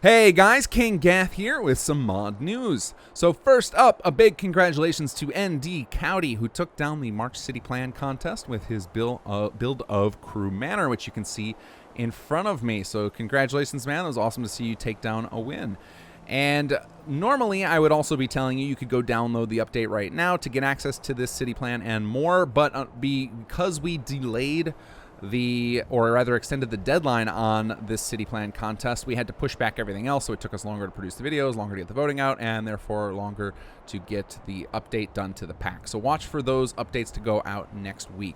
Hey guys, kinggath here with some mod news. So first up, a big congratulations to ND Cowdy, who took down the March City Plan contest with his build of Crew Manor, which you can see in front of me. So congratulations, man. It was awesome to see you take down a win. And normally I would also be telling you could go download the update right now to get access to this city plan and more, but because we delayed or rather extended the deadline on this city plan contest, we had to push back everything else, so it took us longer to produce the videos, longer to get the voting out, and therefore longer to get the update done to the pack. So watch for those updates to go out next week.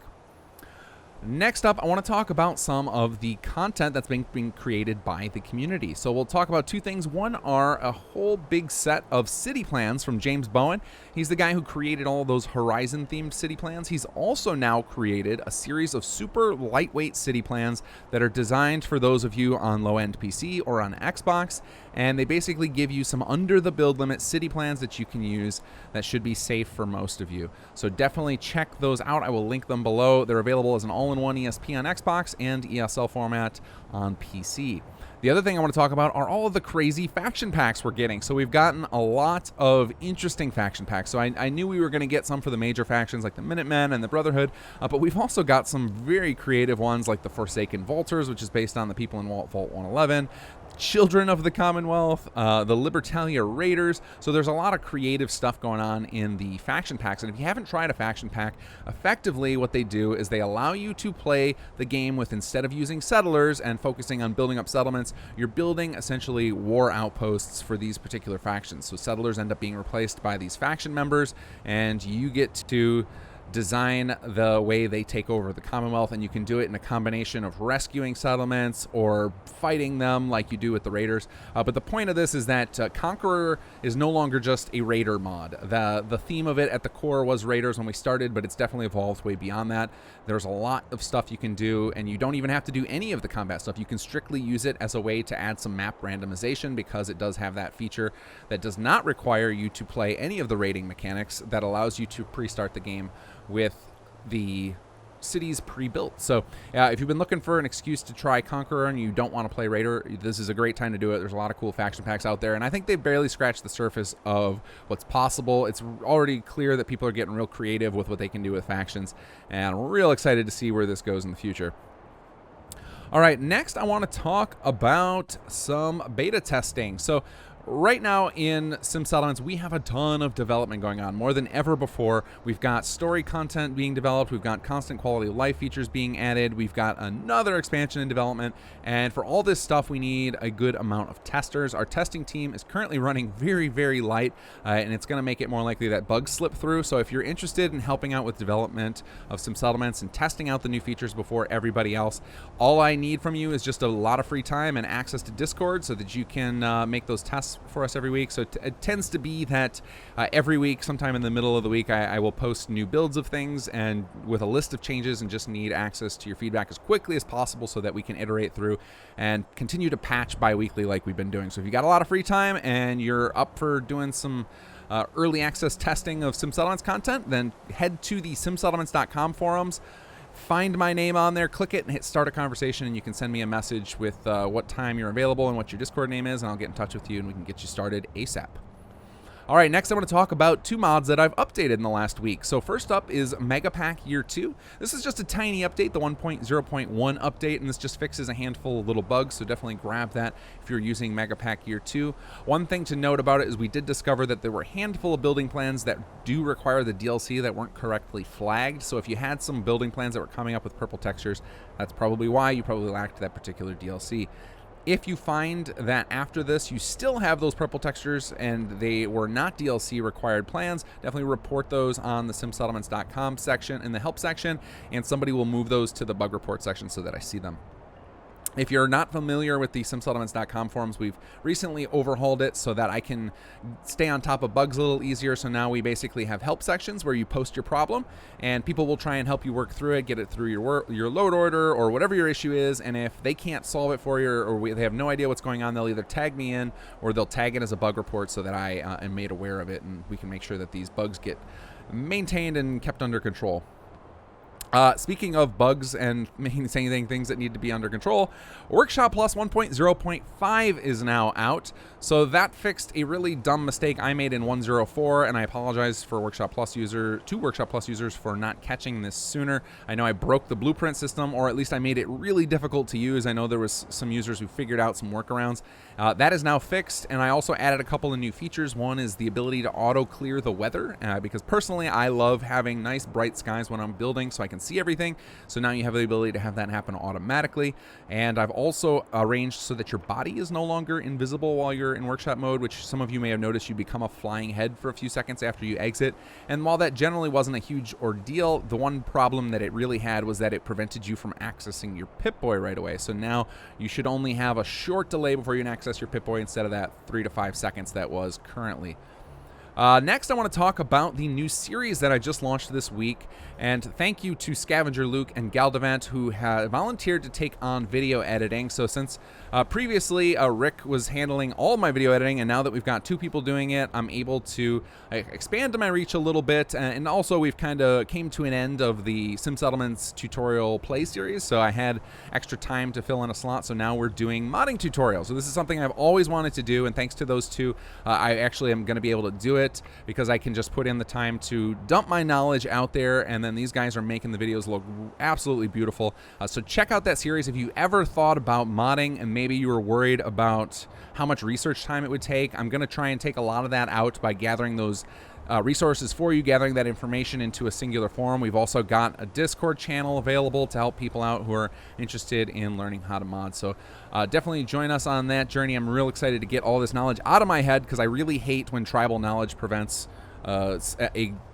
Next up, I want to talk about some of the content that's being created by the community. So we'll talk about two things. One are a whole big set of city plans from James Bowen. He's the guy who created all those Horizon-themed city plans. He's also now created a series of super lightweight city plans that are designed for those of you on low-end PC or on Xbox, and they basically give you some under-the-build limit city plans that you can use that should be safe for most of you. So definitely check those out. I will link them below. They're available as an all-in-one ESP on Xbox and ESL format on PC. The other thing I want to talk about are all of the crazy faction packs we're getting. So we've gotten a lot of interesting faction packs. So I knew we were going to get some for the major factions like the Minutemen and the Brotherhood, but we've also got some very creative ones like the Forsaken Vaulters, which is based on the people in Vault 111, Children of the Commonwealth, the Libertalia Raiders. So there's a lot of creative stuff going on in the faction packs. And if you haven't tried a faction pack, effectively what they do is they allow you to play the game with, instead of using settlers and focusing on building up settlements, you're building essentially war outposts for these particular factions. So settlers end up being replaced by these faction members, and you get to design the way they take over the Commonwealth, and you can do it in a combination of rescuing settlements or fighting them like you do with the Raiders. But the point of this is that Conqueror is no longer just a Raider mod. The theme of it at the core was Raiders when we started, but it's definitely evolved way beyond that. There's a lot of stuff you can do, and you don't even have to do any of the combat stuff. You can strictly use it as a way to add some map randomization, because it does have that feature that does not require you to play any of the raiding mechanics, that allows you to pre-start the game with the cities pre-built. So if you've been looking for an excuse to try Conqueror and you don't want to play Raider, this is a great time to do it. There's a lot of cool faction packs out there, and I think they've barely scratched the surface of what's possible. It's already clear that people are getting real creative with what they can do with factions, and I'm real excited to see where this goes in the future. All right, next I want to talk about some beta testing. So right now in Sim Settlements, we have a ton of development going on, more than ever before. We've got story content being developed, we've got constant quality of life features being added, we've got another expansion in development, and for all this stuff we need a good amount of testers. Our testing team is currently running very, very light, and it's going to make it more likely that bugs slip through. So if you're interested in helping out with development of Sim Settlements and testing out the new features before everybody else, all I need from you is just a lot of free time and access to Discord so that you can make those tests for us every week. So it tends to be that every week, sometime in the middle of the week, I will post new builds of things and with a list of changes, and just need access to your feedback as quickly as possible so that we can iterate through and continue to patch bi-weekly like we've been doing. So if you got a lot of free time and you're up for doing some early access testing of Sim Settlements content, then head to the simsettlements.com forums, find my name on there, click it, and hit start a conversation, and you can send me a message with what time you're available and what your Discord name is, and I'll get in touch with you and we can get you started ASAP. All right, next I want to talk about two mods that I've updated in the last week. So first up is Mega Pack Year 2. This is just a tiny update, the 1.0.1 update, and this just fixes a handful of little bugs, so definitely grab that if you're using Mega Pack Year 2. One thing to note about it is we did discover that there were a handful of building plans that do require the DLC that weren't correctly flagged. So if you had some building plans that were coming up with purple textures, that's probably why you probably lacked that particular DLC. If you find that after this you still have those purple textures and they were not DLC required plans, definitely report those on the simsettlements.com section in the help section, and somebody will move those to the bug report section so that I see them. If you're not familiar with the simsettlements.com forums, we've recently overhauled it so that I can stay on top of bugs a little easier. So now we basically have help sections where you post your problem, and people will try and help you work through it, get it through your load order or whatever your issue is. And if they can't solve it for you, or they have no idea what's going on, they'll either tag me in or they'll tag it as a bug report so that I am made aware of it, and we can make sure that these bugs get maintained and kept under control. Speaking of bugs and saying things that need to be under control, Workshop Plus 1.0.5 is now out. So that fixed a really dumb mistake I made in 1.0.4, and I apologize for Workshop Plus users for not catching this sooner. I know I broke the blueprint system, or at least I made it really difficult to use. I know there was some users who figured out some workarounds. That is now fixed, and I also added a couple of new features. One is the ability to auto clear the weather, because personally I love having nice bright skies when I'm building so I can see everything. So now you have the ability to have that happen automatically. And I've also arranged so that your body is no longer invisible while you're in workshop mode, which some of you may have noticed you become a flying head for a few seconds after you exit. And while that generally wasn't a huge ordeal, the one problem that it really had was that it prevented you from accessing your Pip-Boy right away. So now you should only have a short delay before you can access your Pip-Boy instead of that 3 to 5 seconds that was currently. Next, I want to talk about the new series that I just launched this week, and thank you to Scavenger Luke and Galdevant who have volunteered to take on video editing. So since previously Rick was handling all my video editing, and now that we've got 2 people doing it, I'm able to expand my reach a little bit, and also we've kind of came to an end of the Sim Settlements tutorial play series, so I had extra time to fill in a slot, so now we're doing modding tutorials. So this is something I've always wanted to do, and thanks to those 2, I actually am going to be able to do it, because I can just put in the time to dump my knowledge out there, and then these guys are making the videos look absolutely beautiful. So check out that series if you ever thought about modding and maybe you were worried about how much research time it would take. I'm going to try and take a lot of that out by gathering those resources for you, gathering that information into a singular forum. We've also got a Discord channel available to help people out who are interested in learning how to mod. So definitely join us on that journey. I'm real excited to get all this knowledge out of my head, because I really hate when tribal knowledge prevents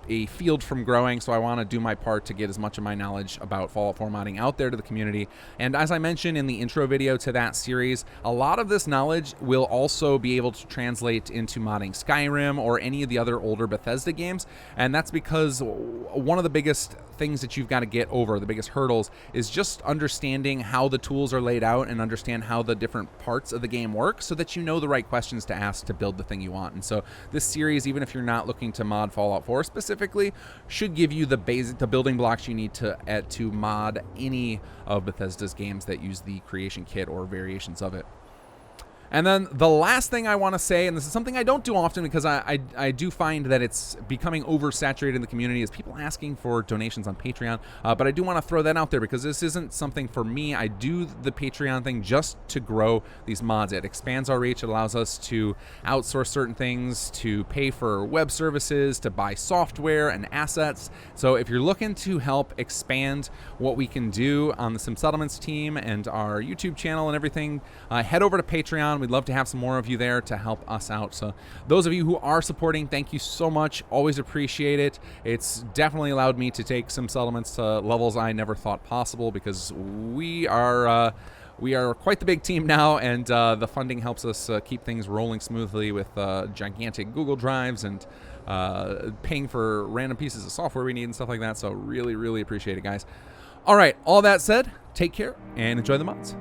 a field from growing, so I want to do my part to get as much of my knowledge about Fallout 4 modding out there to the community. And as I mentioned in the intro video to that series, a lot of this knowledge will also be able to translate into modding Skyrim or any of the other older Bethesda games, and that's because one of the biggest things that you've got to get over, the biggest hurdles, is just understanding how the tools are laid out and understand how the different parts of the game work, so that you know the right questions to ask to build the thing you want. And so this series, even if you're not looking to mod Fallout 4 specifically, should give you the building blocks you need to mod any of Bethesda's games that use the creation kit or variations of it. And then the last thing I want to say, and this is something I don't do often because I do find that it's becoming oversaturated in the community, is people asking for donations on Patreon. But I do want to throw that out there because this isn't something for me. I do the Patreon thing just to grow these mods. It expands our reach. It allows us to outsource certain things, to pay for web services, to buy software and assets. So if you're looking to help expand what we can do on the Sim Settlements team and our YouTube channel and everything, head over to Patreon. We'd love to have some more of you there to help us out. So those of you who are supporting, thank you so much. Always appreciate it. It's definitely allowed me to take Sim Settlements to levels I never thought possible, because we are quite the big team now, and the funding helps us keep things rolling smoothly with gigantic Google Drives and paying for random pieces of software we need and stuff like that. So really, really appreciate it, guys. All right, all that said, take care and enjoy the mods.